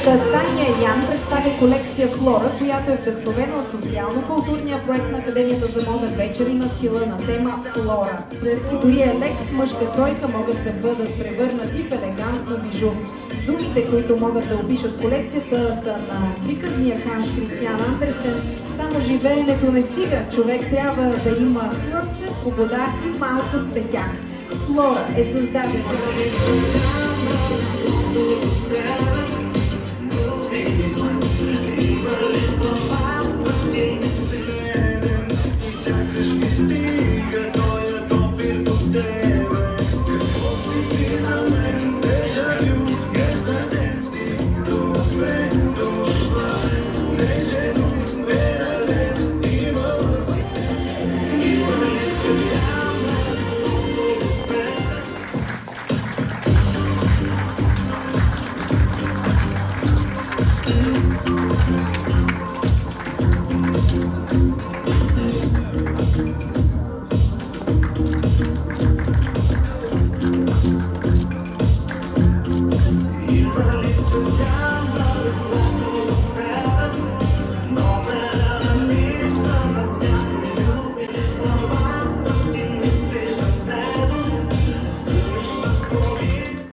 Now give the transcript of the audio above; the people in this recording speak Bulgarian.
Таня Ян представя колекция Флора, която е вдъхновена от социално-културния проект на Академията за моден вечери на стила на тема Флора. И дори Елекс, мъжка тройка, могат да бъдат превърнати в елегантно бижу. Думите, които могат да опишат колекцията, са на приказния Ханс Кристиан Андерсен: само живеенето не стига, човек трябва да има слънце, свобода и малко цветя. Флора е създадена